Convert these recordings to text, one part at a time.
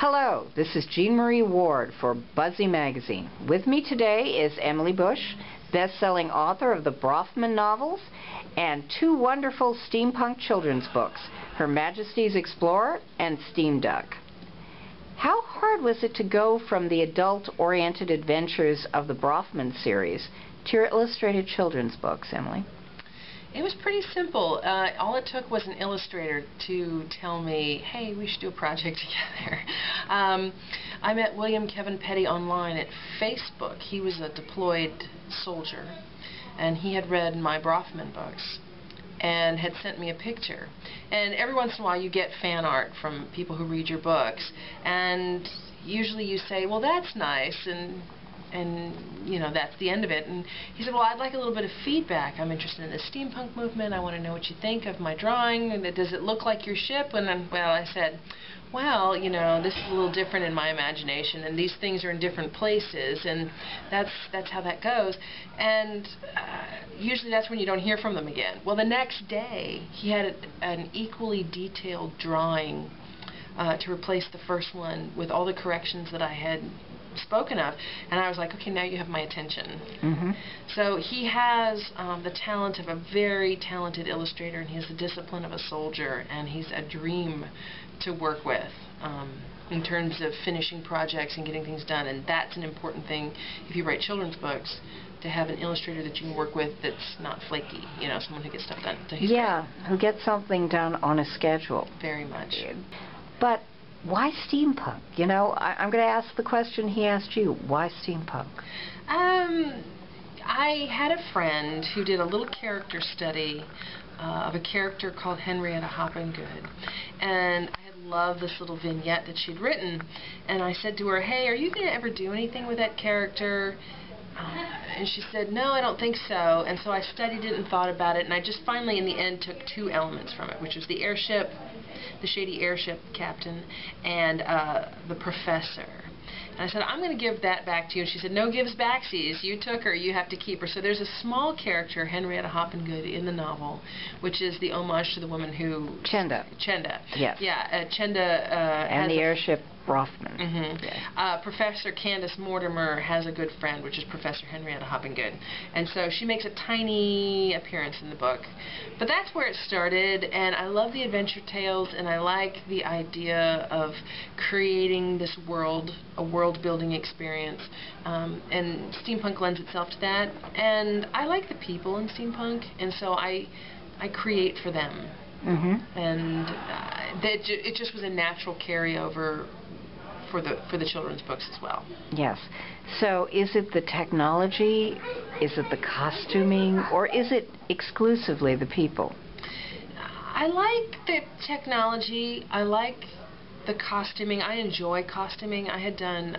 Hello, this is Jean Marie Ward for Buzzy Magazine. With me today is Emily Bush, best-selling author of the Brofman novels and two wonderful steampunk children's books, Her Majesty's Explorer and Steam Duck. How hard was it to go from the adult-oriented adventures of the Brofman series to your illustrated children's books, Emily? It was pretty simple. All it took was an illustrator to tell me, hey, we should do a project together. I met William Kevin Petty online at Facebook. He was a deployed soldier, and he had read my Brofman books and had sent me a picture. And every once in a while you get fan art from people who read your books, and usually you say, well, that's nice, and you know, that's the end of it. And he said, well, I'd like a little bit of feedback. I'm interested in the steampunk movement. I want to know what you think of my drawing. And does it look like your ship? And then, well, I said, well, you know, this is a little different in my imagination, and these things are in different places, and that's how that goes. And usually that's when you don't hear from them again. Well, the next day he had an equally detailed drawing to replace the first one with all the corrections that I had spoken of, and I was like, okay, now you have my attention. So he has the talent of a very talented illustrator, and he has the discipline of a soldier, and he's a dream to work with in terms of finishing projects and getting things done. And that's an important thing if you write children's books, to have an illustrator that you can work with that's not flaky, you know, someone who gets stuff done. So yeah, who gets something done on a schedule. Very much. But why steampunk? You know, I'm going to ask the question he asked you. Why steampunk? I had a friend who did a little character study of a character called Henrietta Hoppengood, and I had loved this little vignette that she'd written, and I said to her, hey, are you going to ever do anything with that character? And she said, no, I don't think so. And so I studied it and thought about it, and I just finally in the end took two elements from it, which was the airship, the shady airship captain, and the professor. And I said, I'm going to give that back to you. And she said, no gives backsies. You took her. You have to keep her. So there's a small character, Henrietta Hoppengood, in the novel, which is the homage to the woman who... Chenda. Chenda. Yes. Yeah, Chenda... and the airship Brofman. Yes. Professor Candace Mortimer has a good friend, which is Professor Henrietta Hoppengood. And so she makes a tiny appearance in the book. But that's where it started, and I love the adventure tales, and I like the idea of creating this world, a world-building experience, and steampunk lends itself to that. And I like the people in steampunk, and so I create for them. And it just was a natural carryover for the children's books as well. Yes. So is it the technology, is it the costuming, or is it exclusively the people? I like the technology. I like the costuming. I enjoy costuming. I had done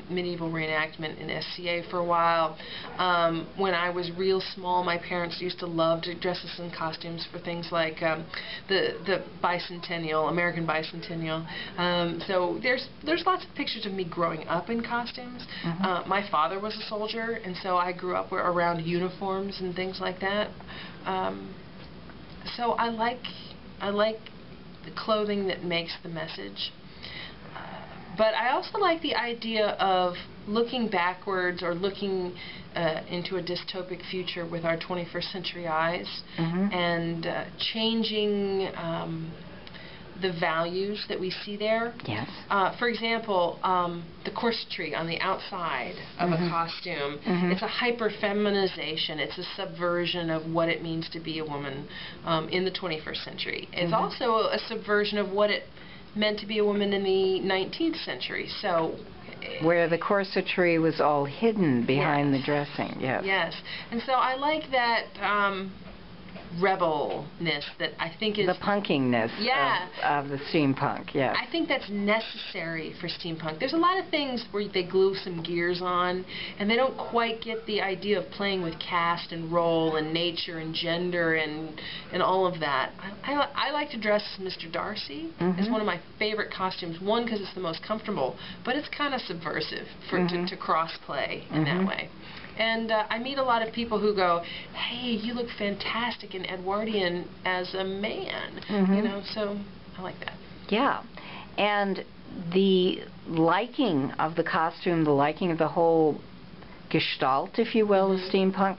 medieval reenactment in SCA for a while. When I was real small, my parents used to love to dress us in costumes for things like the bicentennial, American bicentennial. So there's lots of pictures of me growing up in costumes. My father was a soldier, and so I grew up around uniforms and things like that. So I like the clothing that makes the message. But I also like the idea of looking backwards or looking into a dystopic future with our 21st century eyes, and changing the values that we see there. Yes. For example, the corsetry on the outside of a costume, it's a hyper-feminization. It's a subversion of what it means to be a woman in the 21st century. It's also a subversion of what it meant to be a woman in the 19th century. So, where the corsetry was all hidden behind the dressing. Yes. Yes. And so I like that rebelness that I think is... the punkiness of the steampunk, yes. I think that's necessary for steampunk. There's a lot of things where they glue some gears on, and they don't quite get the idea of playing with cast and role and nature and gender and all of that. I like to dress as Mr. Darcy. It's one of my favorite costumes. One, because it's the most comfortable, but it's kind of subversive for to cross-play in that way. And I meet a lot of people who go, hey, you look fantastic in Edwardian as a man. You know, so I like that. Yeah. And the liking of the costume, the liking of the whole gestalt, if you will, of steampunk,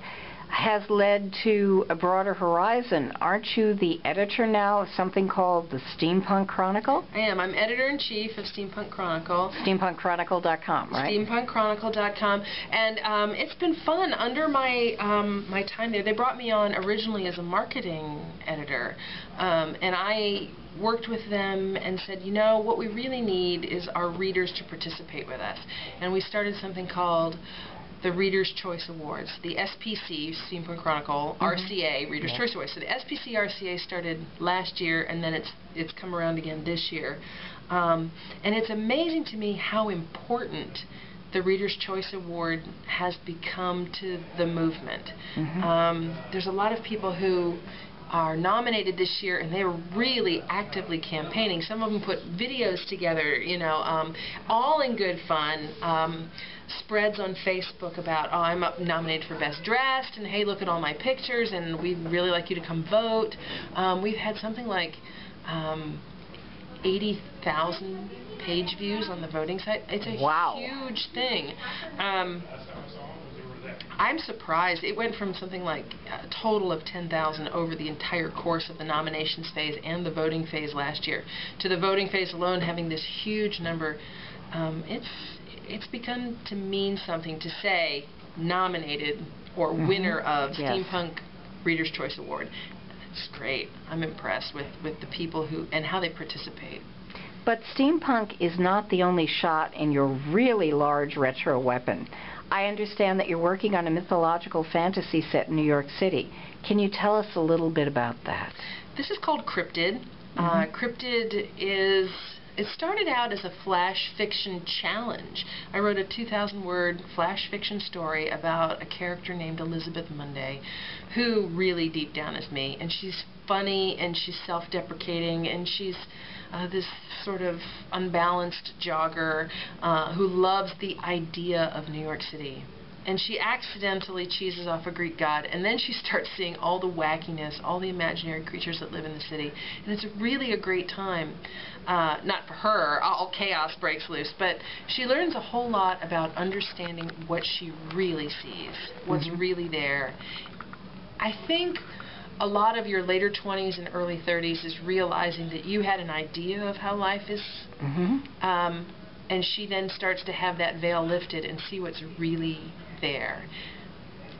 has led to a broader horizon. Aren't you the editor now of something called the Steampunk Chronicle? I am. I'm editor-in-chief of Steampunk Chronicle. SteampunkChronicle.com, right? SteampunkChronicle.com. And it's been fun. Under my my time there, they brought me on originally as a marketing editor. And I worked with them and said, you know, what we really need is our readers to participate with us. And we started something called the Reader's Choice Awards, the SPC, Steampunk Chronicle, RCA, Reader's Choice Awards. So the SPC RCA started last year, and then it's come around again this year. And it's amazing to me how important the Reader's Choice Award has become to the movement. There's a lot of people who are nominated this year, and they're really actively campaigning. Some of them put videos together, you know, all in good fun. Spreads on Facebook about, oh, I'm up nominated for Best Dressed, and hey, look at all my pictures, and we'd really like you to come vote. We've had something like 80,000 page views on the voting site. It's a huge thing. I'm surprised. It went from something like a total of 10,000 over the entire course of the nominations phase and the voting phase last year, to the voting phase alone having this huge number. It's begun to mean something to say nominated or winner of Steampunk Reader's Choice Award. It's great. I'm impressed with the people who and how they participate. But steampunk is not the only shot in your really large retro weapon. I understand that you're working on a mythological fantasy set in New York City. Can you tell us a little bit about that? This is called Cryptid. Cryptid is... It started out as a flash fiction challenge. I wrote a 2,000-word flash fiction story about a character named Elizabeth Monday, who really deep down is me. And she's funny, and she's self-deprecating, and she's this sort of unbalanced jogger who loves the idea of New York City. And she accidentally cheeses off a Greek god, and then she starts seeing all the wackiness, all the imaginary creatures that live in the city. And it's really a great time. Not for her, all chaos breaks loose, but she learns a whole lot about understanding what she really sees, what's really there. I think a lot of your later 20s and early 30s is realizing that you had an idea of how life is, and she then starts to have that veil lifted and see what's really there.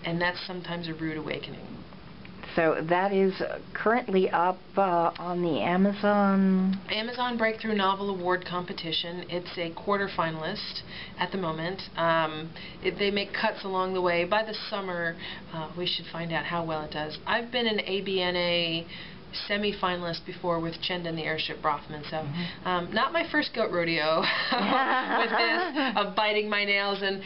And that's sometimes a rude awakening. So that is currently up on the Amazon Breakthrough Novel Award competition. It's a quarterfinalist at the moment. They make cuts along the way. By the summer, we should find out how well it does. I've been an ABNA semi-finalist before with Chenda and the Airship Brofman, so not my first goat rodeo with this of biting my nails and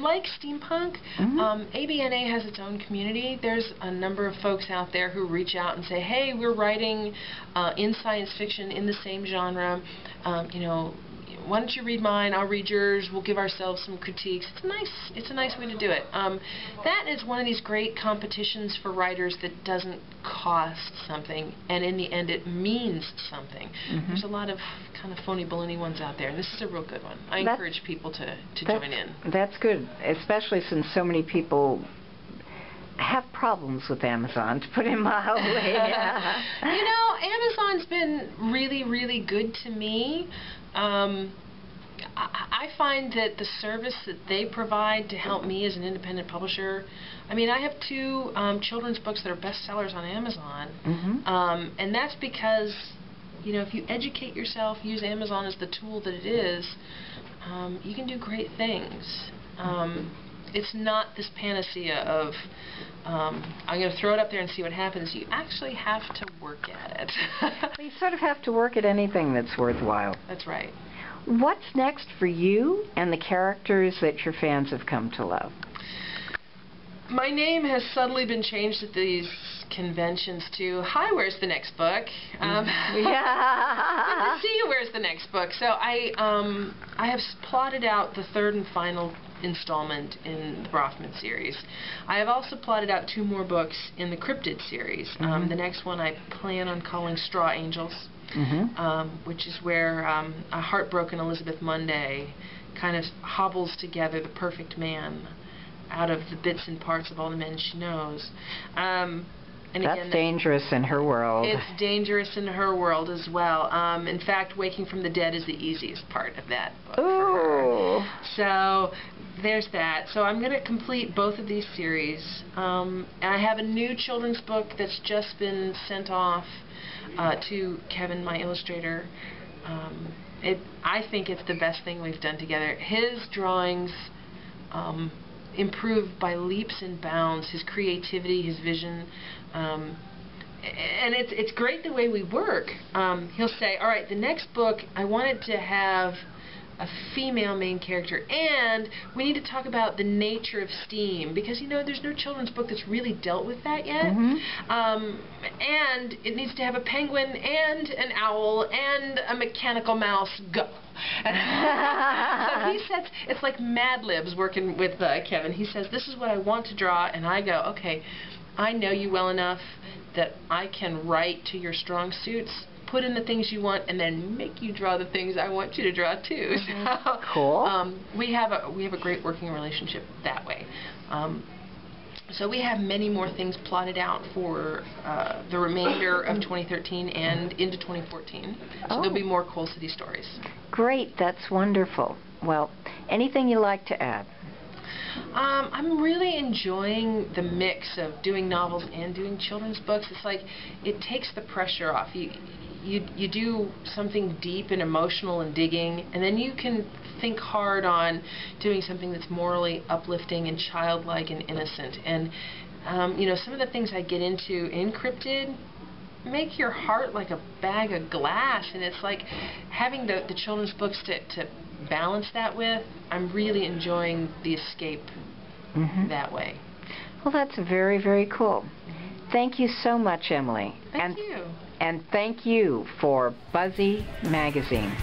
like steampunk, ABNA has its own community. There's a number of folks out there who reach out and say, hey, we're writing in science fiction in the same genre, you know, why don't you read mine, I'll read yours, we'll give ourselves some critiques. It's a nice way to do it. That is one of these great competitions for writers that doesn't cost something, and in the end it means something. There's a lot of kind of phony baloney ones out there, and this is a real good one. I encourage people to join in. That's good, especially since so many people have problems with Amazon, to put it mildly. You know, Amazon's been really, really good to me. I find that the service that they provide to help me as an independent publisher, I mean, I have 2 children's books that are bestsellers on Amazon, and that's because, you know, if you educate yourself, use Amazon as the tool that it is, you can do great things. It's not this panacea of, I'm going to throw it up there and see what happens. You actually have to work at it. You sort of have to work at anything that's worthwhile. That's right. What's next for you and the characters that your fans have come to love? My name has subtly been changed at these conventions to, hi, where's the next book? Good to see you, where's the next book? So I have plotted out the 3rd and final installment in the Brofman series. I have also plotted out 2 more books in the Cryptid series. The next one I plan on calling Straw Angels. which is where a heartbroken Elizabeth Munday kind of hobbles together the perfect man out of the bits and parts of all the men she knows. And That's again, dangerous in her world. It's dangerous in her world as well. In fact, Waking from the Dead is the easiest part of that book for her. So there's that. So I'm going to complete both of these series. And I have a new children's book that's just been sent off to Kevin, my illustrator. I think it's the best thing we've done together. His drawings improved by leaps and bounds, his creativity, his vision, and it's great the way we work. He'll say, all right, the next book, I want it to have a female main character, and we need to talk about the nature of STEAM, because, you know, there's no children's book that's really dealt with that yet. And it needs to have a penguin and an owl and a mechanical mouse. Go. So he says, it's like Mad Libs working with Kevin. He says, this is what I want to draw, and I go, okay, I know you well enough that I can write to your strong suits, put in the things you want, and then make you draw the things I want you to draw too. So, cool. We have a great working relationship that way. So we have many more things plotted out for the remainder of 2013 and into 2014. So there'll be more Coal City stories. Great, that's wonderful. Well, anything you'd like to add? I'm really enjoying the mix of doing novels and doing children's books. It's like it takes the pressure off. You do something deep and emotional and digging, and then you can think hard on doing something that's morally uplifting and childlike and innocent. And you know, some of the things I get into in Cryptid make your heart like a bag of glass, and it's like having the children's books to balance that with. I'm really enjoying the escape that way. Well, that's very, very cool. Thank you so much, Emily. Thank you. And thank you for Buzzy Magazine.